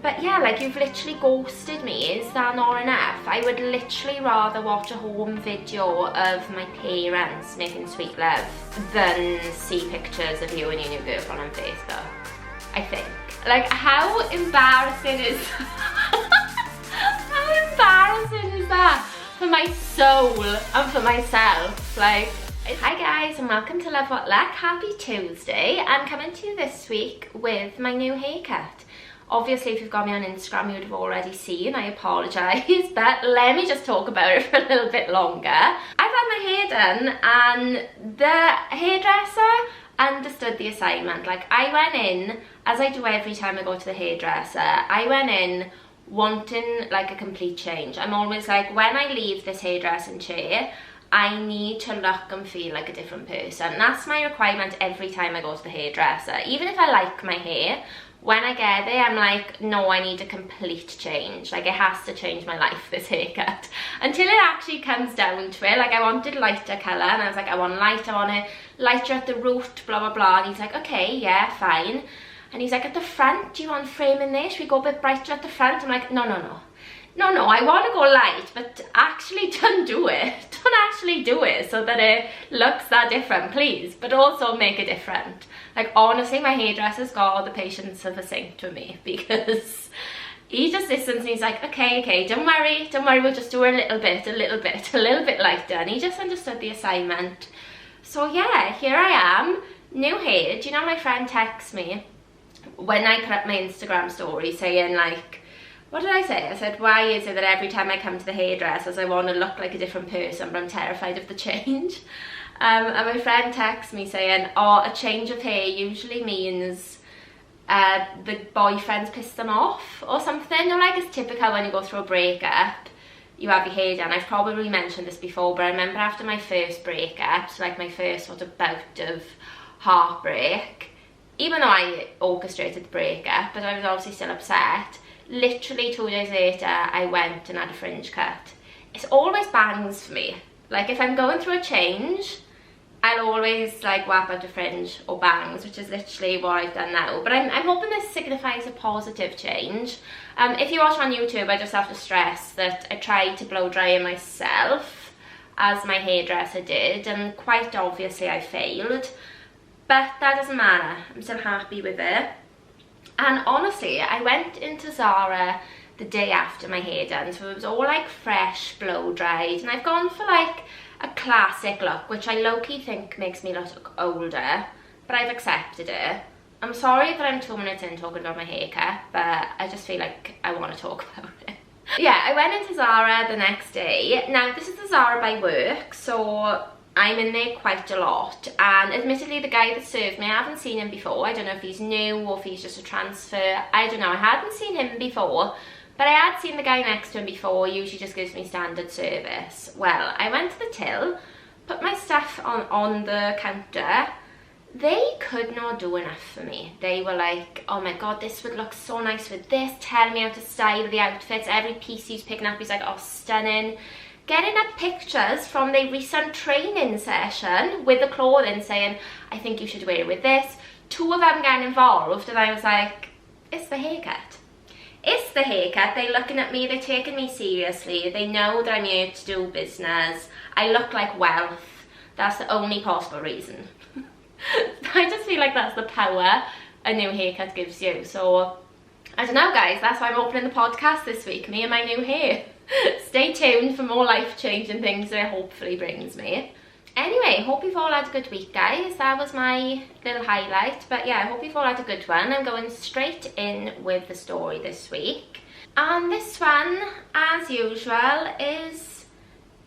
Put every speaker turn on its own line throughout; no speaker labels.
But yeah, like, you've literally ghosted me. Is that not enough? I would literally rather watch a home video of my parents making sweet love than see pictures of you and your new girlfriend on Facebook. I think. Like, how embarrassing is how embarrassing is that for my soul and for myself? Like, hi guys and welcome to Love What Luck. Happy Tuesday. I'm coming to you this week with my new haircut. Obviously, if you've got me on Instagram, you would have already seen. I apologise, but let me just talk about it for a little bit longer. I've had my hair done and the hairdresser understood the assignment. Like, I went in, as I do every time I go to the hairdresser, I went in wanting like a complete change. I'm always like, when I leave this hairdressing chair, I need to look and feel like a different person. That's my requirement every time I go to the hairdresser. Even if I like my hair, when I get there, I'm like, no, I need a complete change. Like, it has to change my life, this haircut. Until it actually comes down to it. Like, I wanted lighter colour, and I was like, I want light, I want it lighter at the root, blah, blah, blah. And he's like, okay, yeah, fine. And he's like, at the front, do you want framing there? Should we go a bit brighter at the front? I'm like, no, no, no. No, no, I want to go light, but actually don't do it. Don't actually do it so that it looks that different, please. But also make it different. Like, honestly, my hairdresser's got all the patience of a saint with me, because he just listens and he's like, okay, okay, don't worry, we'll just do a little bit lighter. And he just understood the assignment. So yeah, here I am, new hair. Do you know, my friend texts me when I put up my Instagram story saying, like, what did I say? I said, why is it that every time I come to the hairdressers I want to look like a different person, but I'm terrified of the change? And my friend texts me saying, oh, a change of hair usually means the boyfriend's pissed them off or something. Or like, it's typical when you go through a breakup, you have your hair done. I've probably mentioned this before, but I remember after my first breakup, so like my first sort of bout of heartbreak, even though I orchestrated the breakup, but I was obviously still upset, literally 2 days later, I went and had a fringe cut. It's always bangs for me. Like, if I'm going through a change, I'll always like whap out a fringe or bangs, which is literally what I've done now. But I'm hoping this signifies a positive change. If you watch on YouTube, I just have to stress that I tried to blow dry it myself, as my hairdresser did, and quite obviously I failed. But that doesn't matter, I'm still happy with it. And honestly, I went into Zara the day after my hair done, so it was all like fresh, blow dried, and I've gone for like a classic look, which I low-key think makes me look older, but I've accepted it. I'm sorry that I'm 2 minutes in talking about my haircut, but I just feel like I want to talk about it. Yeah, I went into Zara the next day. Now, this is the Zara by work, so I'm in there quite a lot, and admittedly the guy that served me, I haven't seen him before. I don't know if he's new or if he's just a transfer. I don't know, I hadn't seen him before, but I had seen the guy next to him before. He usually just gives me standard service. Well, I went to the till, put my stuff on the counter. They could not do enough for me. They were like, oh my god, this would look so nice with this, telling me how to style the outfits. Every piece he's picking up, he's like, oh, stunning. Getting up pictures from their recent training session with the clothing, saying, I think you should wear it with this. 2 of them getting involved, and I was like, it's the haircut. It's the haircut. They're looking at me, they're taking me seriously. They know that I'm here to do business. I look like wealth. That's the only possible reason. I just feel like that's the power a new haircut gives you. So, I don't know, guys. That's why I'm opening the podcast this week, me and my new hair. Stay tuned for more life-changing things that it hopefully brings me. Anyway, hope you've all had a good week, guys. That was my little highlight. But yeah, I hope you've all had a good one. I'm going straight in with the story this week. And this one, as usual, is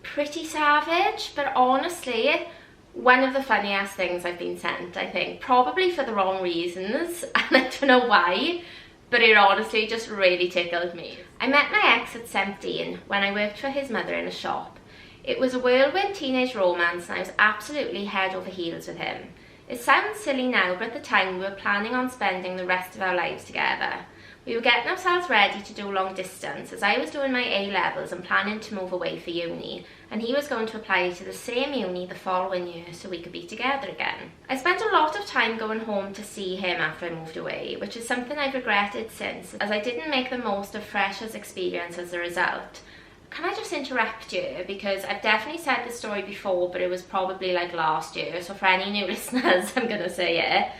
pretty savage, but honestly, one of the funniest things I've been sent, I think. Probably for the wrong reasons, and I don't know why, but it honestly just really tickled me. I met my ex at 17 when I worked for his mother in a shop. It was a whirlwind teenage romance, and I was absolutely head over heels with him. It sounds silly now, but at the time we were planning on spending the rest of our lives together. We were getting ourselves ready to do long distance as I was doing my A-levels and planning to move away for uni, and he was going to apply to the same uni the following year so we could be together again. I spent a lot of time going home to see him after I moved away, which is something I've regretted since, as I didn't make the most of Freshers' experience as a result. Can I just interrupt you, because I've definitely said this story before, but it was probably like last year, so for any new listeners I'm gonna say it.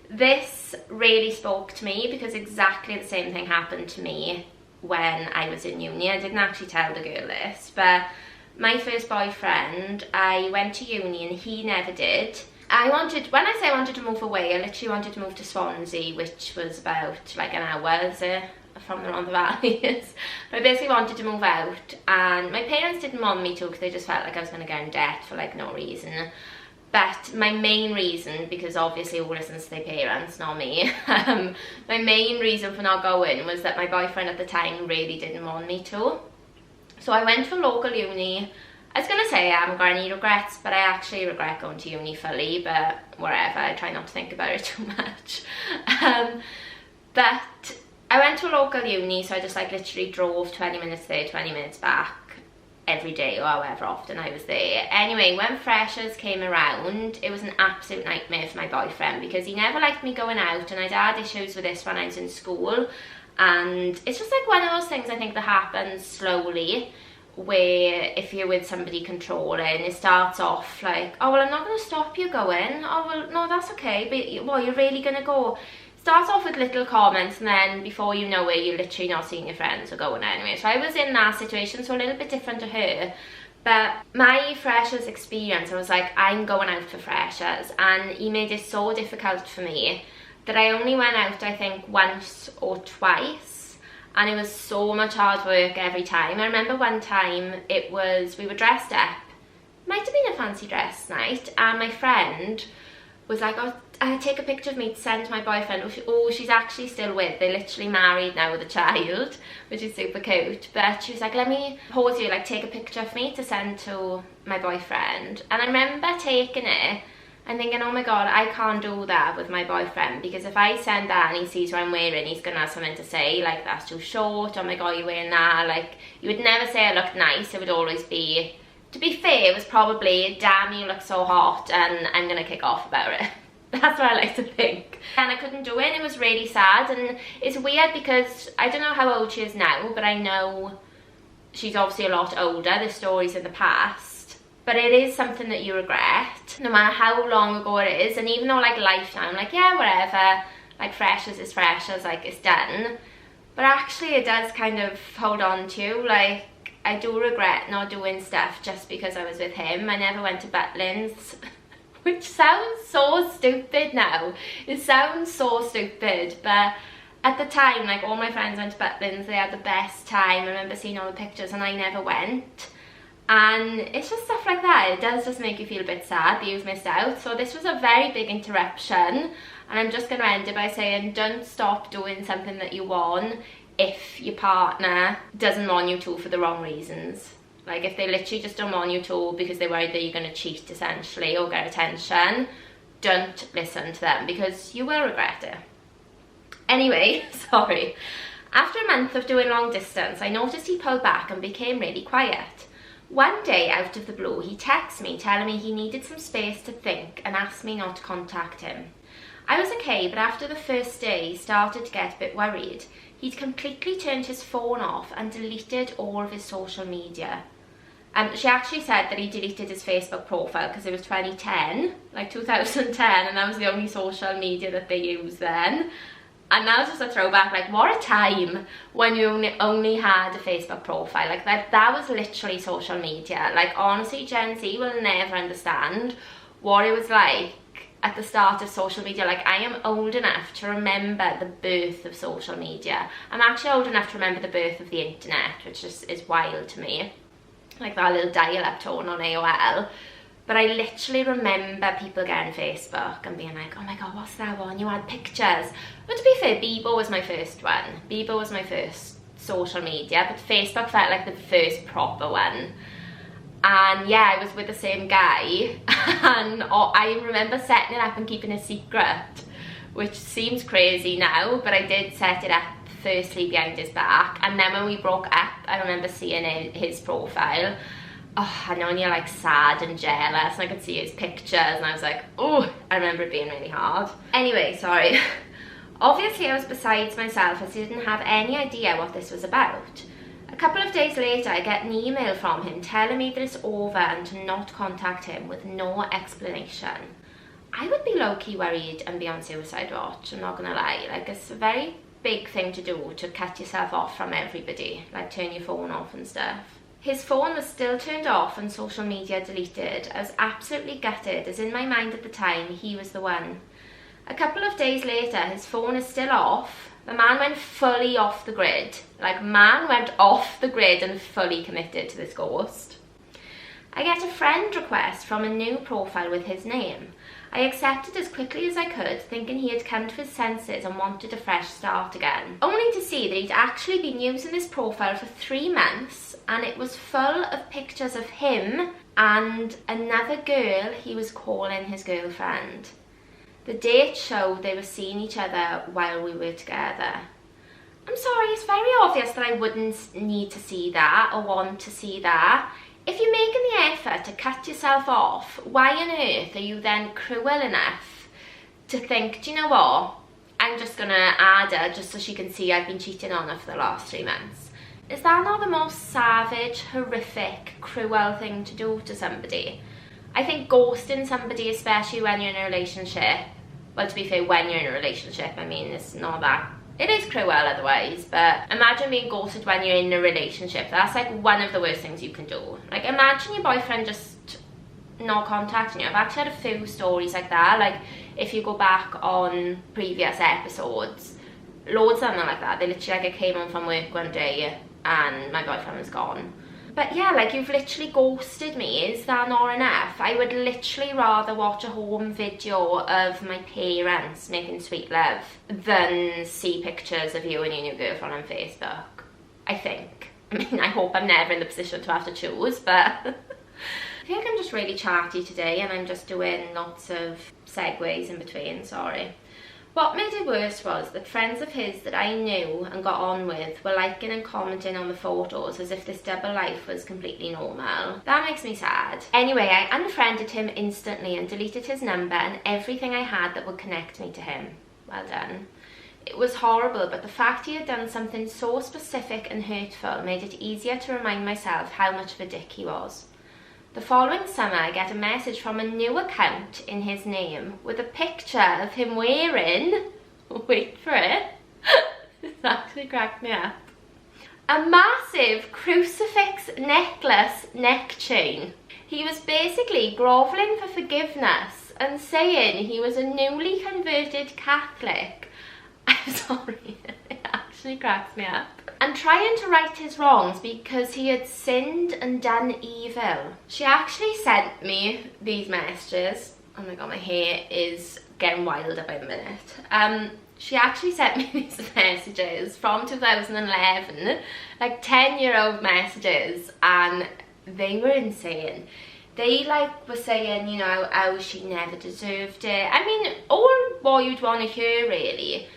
This really spoke to me because exactly the same thing happened to me when I was in uni. I didn't actually tell the girl this, but my first boyfriend, I went to uni and he never did. When I say I wanted to move away, I literally wanted to move to Swansea, which was about like an hour from the Rhondda Valley. But I basically wanted to move out, and my parents didn't want me to because they just felt like I was going to go in debt for like no reason. But my main reason, because obviously all listens to their parents, not me, my main reason for not going was that my boyfriend at the time really didn't want me to. So I went to a local uni. I was going to say I haven't got any regrets, but I actually regret going to uni fully, but whatever, I try not to think about it too much. But I went to a local uni, so I just like literally drove 20 minutes there, 20 minutes back every day, or however often I was there. Anyway, when Freshers came around, it was an absolute nightmare for my boyfriend because he never liked me going out, and I'd had issues with this when I was in school. And it's just like one of those things I think that happens slowly, where if you're with somebody controlling, it starts off like, oh well, I'm not going to stop you going. Oh well, no, that's okay, but well, you're really going to go. Starts off with little comments, and then before you know it, you're literally not seeing your friends or going anywhere. So I was in that situation, so a little bit different to her. But my Freshers experience, I was like, I'm going out for Freshers, and he made it so difficult for me that I only went out, I think, once or twice, and it was so much hard work every time. I remember one time we were dressed up, might have been a fancy dress night, and my friend was like, oh, take a picture of me to send to my boyfriend. Oh, she's actually still with, they're literally married now with a child, which is super cute. But she was like, let me pose you, like take a picture of me to send to my boyfriend. And I remember taking it and thinking, oh my god, I can't do that with my boyfriend, because if I send that and he sees what I'm wearing, he's gonna have something to say, like that's too short, oh my god, you're wearing that. Like, you would never say I looked nice, it would always be, to be fair, it was probably, damn, you look so hot, and I'm gonna kick off about it. That's what I like to think. And I couldn't do it, and it was really sad. And it's weird because I don't know how old she is now, but I know she's obviously a lot older. There's stories in the past, but it is something that you regret, no matter how long ago it is. And even though like lifetime, like yeah, whatever, like Freshers is Freshers, like it's done. But actually it does kind of hold on to, like, I do regret not doing stuff just because I was with him. I never went to Butlins. Which sounds so stupid now. It sounds so stupid, but at the time, like, all my friends went to Butlins, they had the best time. I remember seeing all the pictures and I never went. And it's just stuff like that. It does just make you feel a bit sad that you've missed out. So this was a very big interruption, and I'm just going to end it by saying, don't stop doing something that you want if your partner doesn't want you to for the wrong reasons. Like, if they literally just don't want you to because they're worried that you're going to cheat, essentially, or get attention, don't listen to them, because you will regret it. Anyway, sorry. After a month of doing long distance, I noticed he pulled back and became really quiet. One day, out of the blue, he texted me telling me he needed some space to think and asked me not to contact him. I was okay, but after the first day, he started to get a bit worried. He'd completely turned his phone off and deleted all of his social media. She actually said that he deleted his Facebook profile because it was 2010, like 2010, and that was the only social media that they used then. And now it's just a throwback, like, what a time when you only had a Facebook profile. Like, that was literally social media. Like, honestly, Gen Z will never understand what it was like at the start of social media. Like, I am old enough to remember the birth of social media. I'm actually old enough to remember the birth of the internet, which just is wild to me. Like that little dial-up tone on AOL. But I literally remember people getting Facebook and being like, oh my god, what's that one? You had pictures. But to be fair, Bebo was my first one. Bebo was my first social media, but Facebook felt like the first proper one. And yeah, I was with the same guy, and I remember setting it up and keeping a secret, which seems crazy now, but I did set it up firstly behind his back, and then when we broke up, I remember seeing his profile. Oh, I know, and you're like sad and jealous, and I could see his pictures, and I was like, oh, I remember it being really hard. Anyway, sorry. Obviously I was besides myself as I didn't have any idea what this was about. A couple of days later, I get an email from him telling me that it's over and to not contact him with no explanation. I would be low-key worried and be on suicide watch, I'm not gonna lie. Like, it's a very big thing to do, to cut yourself off from everybody, like turn your phone off and stuff. His phone was still turned off and social media deleted. I was absolutely gutted, as in my mind at the time, he was the one. A couple of days later, his phone is still off. The man went fully off the grid. Like, man went off the grid and fully committed to this ghost. I get a friend request from a new profile with his name. I accepted as quickly as I could, thinking he had come to his senses and wanted a fresh start again. Only to see that he'd actually been using this profile for 3 months, and it was full of pictures of him and another girl he was calling his girlfriend. The date showed they were seeing each other while we were together. I'm sorry, it's very obvious that I wouldn't need to see that or want to see that. If you're making the effort to cut yourself off, why on earth are you then cruel enough to think, do you know what, I'm just going to add her just so she can see I've been cheating on her for the last 3 months? Is that not the most savage, horrific, cruel thing to do to somebody? I think ghosting somebody, especially when you're in a relationship, well, to be fair, when you're in a relationship, I mean, it's not that, it is cruel otherwise, but imagine being ghosted when you're in a relationship. That's like one of the worst things you can do. Like, imagine your boyfriend just not contacting you. I've actually had a few stories like that. Like, if you go back on previous episodes, loads of them are like that. They literally, like, I came home from work one day and my boyfriend was gone. But yeah, like, you've literally ghosted me. Is that not enough? I would literally rather watch a home video of my parents making sweet love than see pictures of you and your new girlfriend on Facebook, I think. I mean, I hope I'm never in the position to have to choose, but I feel like I'm just really chatty today and I'm just doing lots of segues in between, sorry. What made it worse was that friends of his that I knew and got on with were liking and commenting on the photos as if this double life was completely normal. That makes me sad. Anyway, I unfriended him instantly and deleted his number and everything I had that would connect me to him. Well done. It was horrible, but the fact he had done something so specific and hurtful made it easier to remind myself how much of a dick he was. The following summer, I get a message from a new account in his name with a picture of him wearing, wait for it, this actually cracked me up, a massive crucifix necklace neck chain. He was basically grovelling for forgiveness and saying he was a newly converted Catholic. I'm sorry, it actually cracks me up. And trying to right his wrongs because he had sinned and done evil. She actually sent me these messages. Oh my god, my hair is getting wilder by the minute. She actually sent me these messages from 2011, like 10-year-old messages, and they were insane. They like were saying, you know, oh, she never deserved it. I mean, all what you'd want to hear really.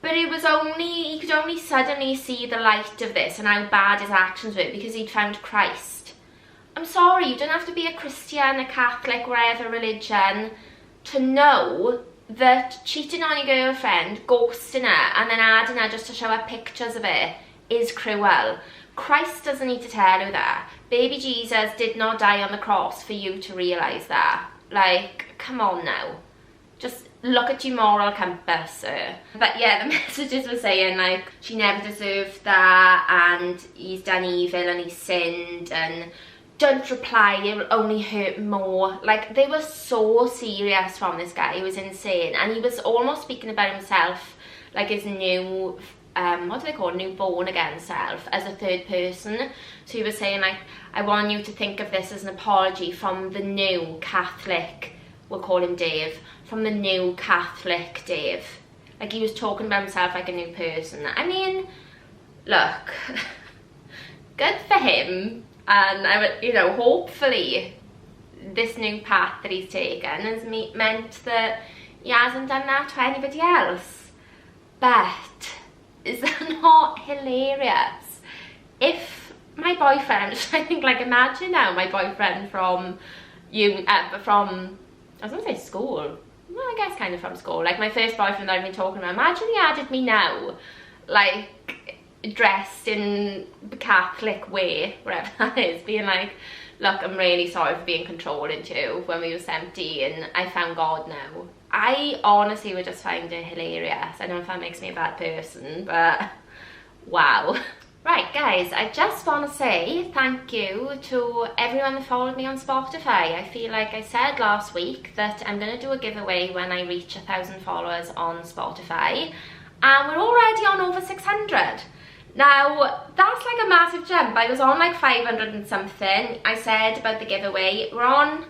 But it was only, he could only suddenly see the light of this and how bad his actions were because he'd found Christ. I'm sorry, you don't have to be a Christian, a Catholic, whatever religion, to know that cheating on your girlfriend, ghosting her, and then adding her just to show her pictures of it is cruel. Christ doesn't need to tell you that. Baby Jesus did not die on the cross for you to realise that. Like, come on now. Just look at your moral compass, sir. But yeah, the messages were saying, like, she never deserved that, and he's done evil and he's sinned, and don't reply, it will only hurt more. Like, they were so serious from this guy. He was insane. And he was almost speaking about himself, like his new, what do they call it? New born again self, as a third person. So he was saying, like, I want you to think of this as an apology from the new Catholic, we'll call him Dave, from the new Catholic Dave. Like, he was talking about himself like a new person. I mean, look, good for him. And I would, you know, hopefully this new path that he's taken has meant that he hasn't done that to anybody else. But is that not hilarious? If my boyfriend, I'm just trying to think, like, imagine now my boyfriend from I was gonna say school. Well, I guess kind of from school. Like, my first boyfriend that I've been talking about. Imagine he added me now, like, dressed in the Catholic way, whatever that is, being like, look, I'm really sorry for being controlling to you when we were 17. I found God now. I honestly would just find it hilarious. I don't know if that makes me a bad person, but wow. Right, guys, I just want to say thank you to everyone that followed me on Spotify. I feel like I said last week that I'm going to do a giveaway when I reach 1,000 followers on Spotify, and we're already on over 600. Now, that's like a massive jump. I was on like 500 and something. I said about the giveaway, we're on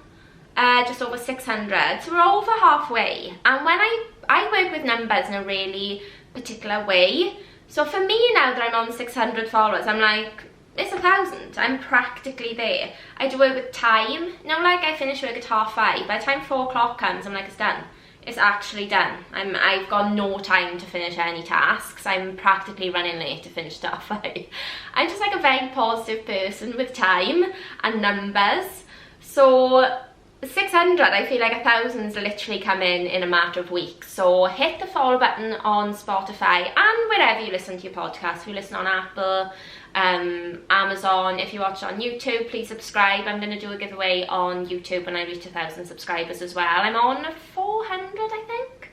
just over 600, so we're over halfway. And when I work with numbers in a really particular way, so for me now that I'm on 600 followers, I'm like, it's 1,000. I'm practically there. I do work with time. You know, like I finish work at 5:30. By the time 4 o'clock comes, I'm like, it's done. It's actually done. I've got no time to finish any tasks. I'm practically running late to finish stuff. I'm just like a very positive person with time and numbers. So 600, I feel like 1,000's literally come in a matter of weeks. So hit the follow button on Spotify and wherever you listen to your podcast. If you listen on Apple, Amazon, if you watch on YouTube, please subscribe. I'm going to do a giveaway on YouTube when I reach 1,000 subscribers as well. I'm on 400, I think.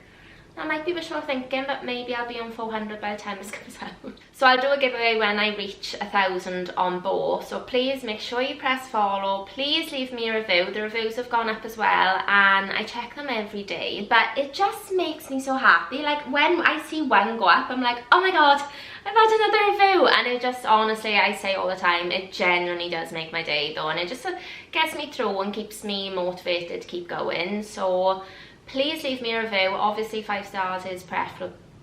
That might be wishful thinking, but maybe I'll be on 400 by the time this comes out. So I'll do a giveaway when I reach 1,000 on both. So please make sure you press follow. Please leave me a review. The reviews have gone up as well, and I check them every day. But it just makes me so happy. Like, when I see one go up, I'm like, oh my god, I've had another review. And it just, honestly, I say all the time, it genuinely does make my day though. And it just gets me through and keeps me motivated to keep going. So please leave me a review. Obviously 5 stars is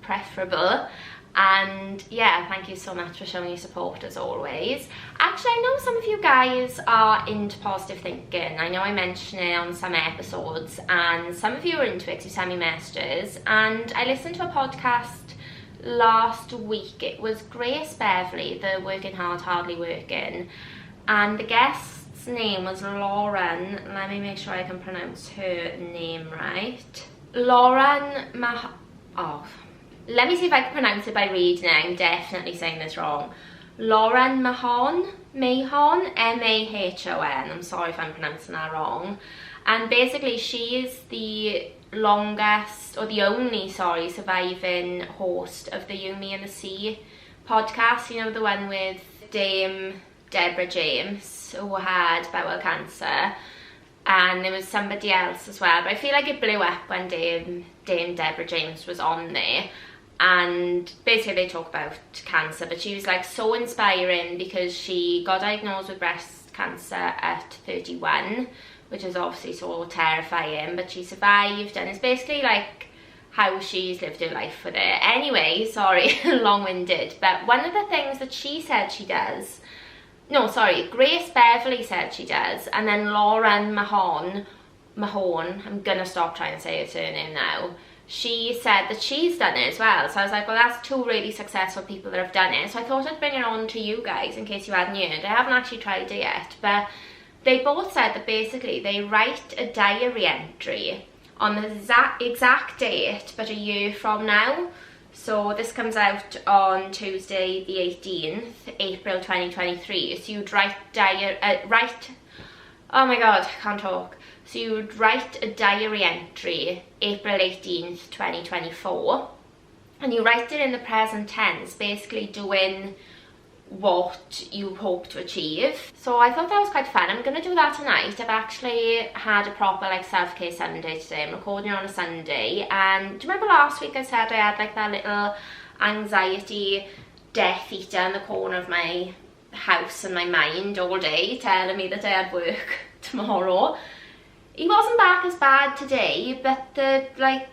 preferable. And yeah, thank you so much for showing your support as always. Actually, I know some of you guys are into positive thinking. I know I mentioned it on some episodes, and some of you are into it because you send me messages. And I listened to a podcast last week. It was Grace Beverley, the Working Hard, Hardly Working, and the guest's name was Lauren. Let me make sure I can pronounce her name right. Let me see if I can pronounce it by reading it. I'm definitely saying this wrong. Lauren Mahon, M-A-H-O-N. I'm sorry if I'm pronouncing that wrong. And basically she is the longest, or the only, sorry, surviving host of the You, Me and the Sea podcast. You know, the one with Dame Deborah James, who had bowel cancer. And there was somebody else as well, but I feel like it blew up when Dame Deborah James was on there. And basically they talk about cancer, but she was like so inspiring because she got diagnosed with breast cancer at 31, which is obviously so terrifying, but she survived, and it's basically like how she's lived her life with it. Anyway, sorry, long-winded, but one of the things that she said she does, no, sorry, Grace Beverley said she does, and then Lauren Mahon, I'm gonna stop trying to say her surname now, she said that she's done it as well. So I was like, well, that's two really successful people that have done it. So I thought I'd bring it on to you guys in case you hadn't heard. I haven't actually tried it yet, but they both said that basically they write a diary entry on the exact date, but a year from now. So this comes out on Tuesday the 18th, April 2023. So you'd oh my god, I can't talk. So you would write a diary entry, April 18th, 2024, and you write it in the present tense, basically doing what you hope to achieve. So I thought that was quite fun. I'm going to do that tonight. I've actually had a proper like self-care Sunday today. I'm recording on a Sunday, and do you remember last week I said I had like that little anxiety Death Eater in the corner of my house and my mind all day telling me that I had work tomorrow? He wasn't back as bad today, but the like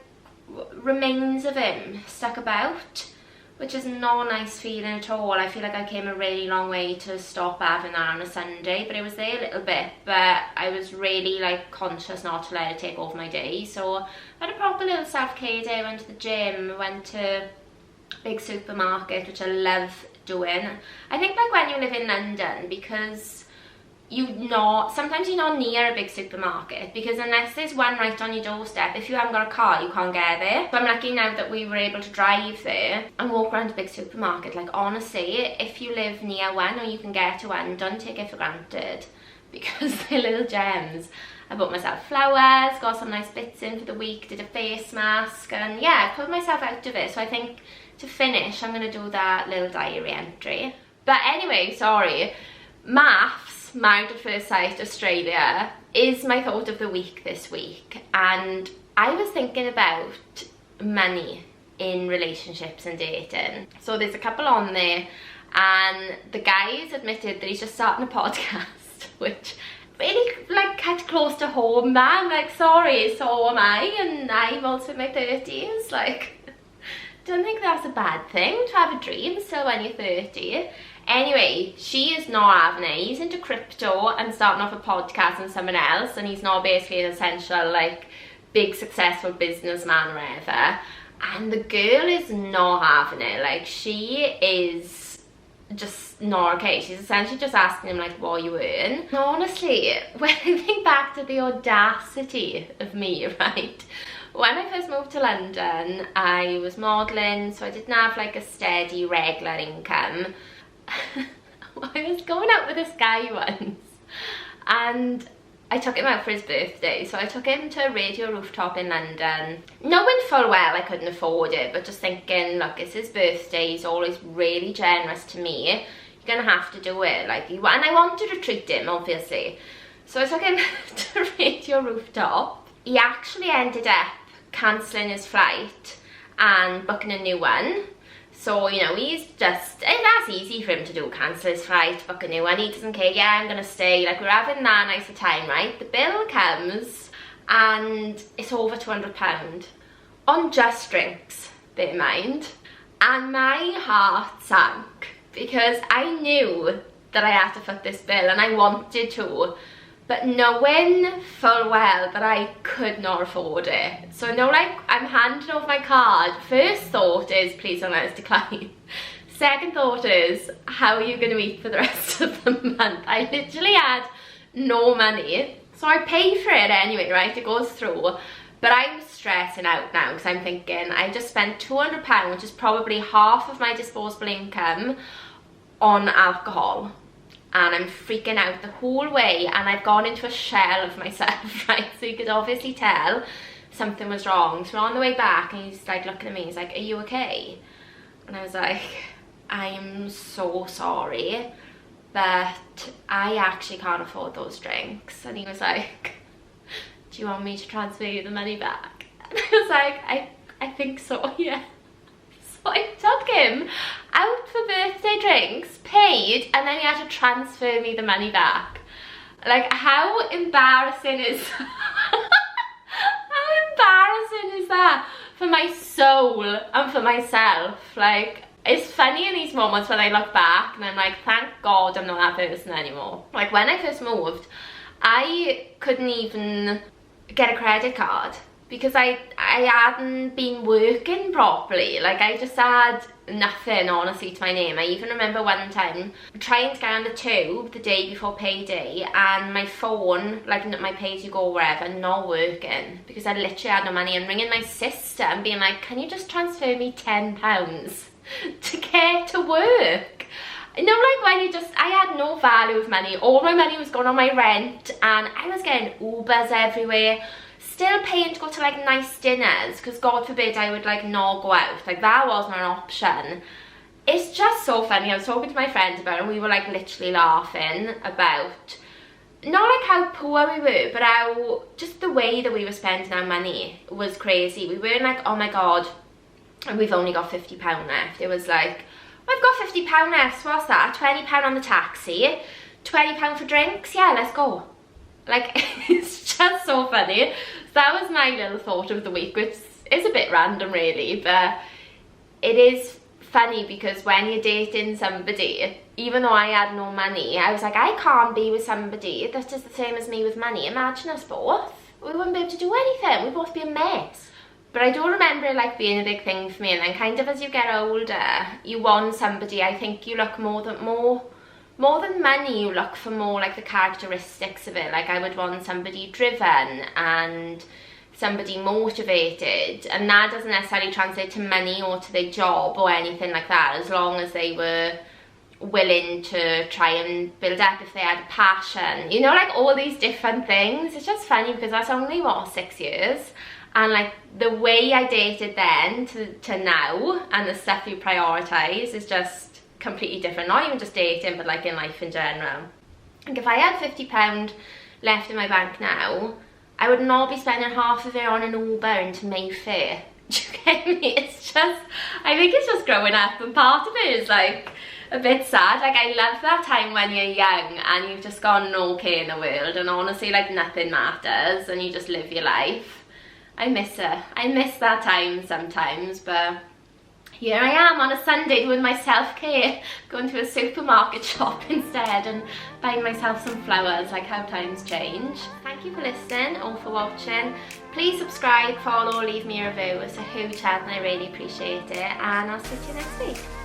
remains of him stuck about, which is not a nice feeling at all. I feel like I came a really long way to stop having that on a Sunday, but it was there a little bit, but I was really like conscious not to let it take over my day. So I had a proper little self-care day. I went to the gym, went to big supermarket, which I love doing. I think like when you live in London, because sometimes you're not near a big supermarket, because unless there's one right on your doorstep, if you haven't got a car, you can't get there. So I'm lucky now that we were able to drive there and walk around a big supermarket. Like honestly, if you live near one or you can get to one, don't take it for granted, because they're little gems. I bought myself flowers, got some nice bits in for the week, did a face mask, and yeah, pulled myself out of it. So I think to finish, I'm going to do that little diary entry. But anyway, sorry, maths, Married at First Sight Australia, is my thought of the week this week. And I was thinking about money in relationships and dating. So there's a couple on there, and the guy's admitted that he's just starting a podcast, which really like cut close to home, man. Like sorry, so am I, and I'm also in my 30s. Like don't think that's a bad thing to have a dream still when you're 30. Anyway, she is not having it. He's into crypto and starting off a podcast and someone else, and he's not basically an essential like big successful businessman or whatever. And the girl is not having it. Like she is just not okay. She's essentially just asking him like, what you earn. And honestly, when I think back to the audacity of me, right? When I first moved to London, I was modelling, so I didn't have like a steady regular income. I was going out with this guy once, and I took him out for his birthday. So I took him to a radio rooftop in London, knowing full well I couldn't afford it, but just thinking, look, it's his birthday, he's always really generous to me, you're gonna have to do it. Like, and I wanted to treat him, obviously. So I took him to a radio rooftop. He actually ended up cancelling his flight and booking a new one. So, you know, he's just, and that's easy for him to do, cancel his flight, book a new one. He doesn't care, yeah, I'm going to stay. Like, we're having that nice a time, right? The bill comes, and it's over £200 on just drinks, bear in mind. And my heart sank, because I knew that I had to foot this bill, and I wanted to. But knowing full well that I could not afford it. So no, like, I'm handing over my card. First thought is, please don't let us decline. Second thought is, how are you going to eat for the rest of the month? I literally had no money. So I pay for it anyway, right? It goes through. But I'm stressing out now, because I'm thinking, I just spent £200, which is probably half of my disposable income, on alcohol. And I'm freaking out the whole way, and I've gone into a shell of myself, right? So you could obviously tell something was wrong. So we're on the way back, and he's like looking at me, he's like, are you okay? And I was like, I'm so sorry, but I actually can't afford those drinks. And he was like, do you want me to transfer you the money back? And I was like, I think so, yeah. So I took him out for birthday drinks, paid, and then he had to transfer me the money back. Like, how embarrassing is how embarrassing is that for my soul and for myself? Like, it's funny in these moments when I look back and I'm like, thank God I'm not that person anymore. Like, when I first moved, I couldn't even get a credit card, because I hadn't been working properly. Like, I just had nothing, honestly, to my name. I even remember one time trying to get on the tube the day before payday, and my phone, like my pay-as-you-go wherever, not working, because I literally had no money, and ringing my sister and being like, can you just transfer me £10 to get to work? You know, like when you just, I had no value of money. All my money was going on my rent, and I was getting Ubers everywhere. Still paying to go to like nice dinners, because God forbid I would like not go out. Like, that wasn't an option. It's just so funny. I was talking to my friends about it, and we were like literally laughing about not like how poor we were, but how just the way that we were spending our money was crazy. We weren't like, oh my God, and we've only got £50 left. It was like, I've got £50 left, what's that? £20 on the taxi, £20 for drinks, yeah, let's go. Like, it's just so funny. So that was my little thought of the week, which is a bit random really, but it is funny, because when you're dating somebody, even though I had no money, I was like, I can't be with somebody that's just the same as me with money. Imagine us both. We wouldn't be able to do anything. We'd both be a mess. But I don't remember it like being a big thing for me. And then kind of as you get older, you want somebody, I think you look more than money, you look for more like the characteristics of it. Like I would want somebody driven and somebody motivated, and that doesn't necessarily translate to money or to their job or anything like that, as long as they were willing to try and build up, if they had a passion, you know, like all these different things. It's just funny because that's only, what, 6 years, and like the way I dated then to now, and the stuff you prioritise is just completely different. Not even just dating, but like in life in general. Like if I had £50 left in my bank now, I would not be spending half of it on an Uber into Mayfair. Do you get me? It's just, I think it's just growing up, and part of it is like a bit sad. Like I love that time when you're young and you've just got no care in the world, and honestly like nothing matters, and you just live your life. I miss it. I miss that time sometimes, but here I am on a Sunday doing my self-care, going to a supermarket shop instead and buying myself some flowers. Like how times change. Thank you for listening or for watching. Please subscribe, follow, leave me a review. It's a huge help and I really appreciate it, and I'll see you next week.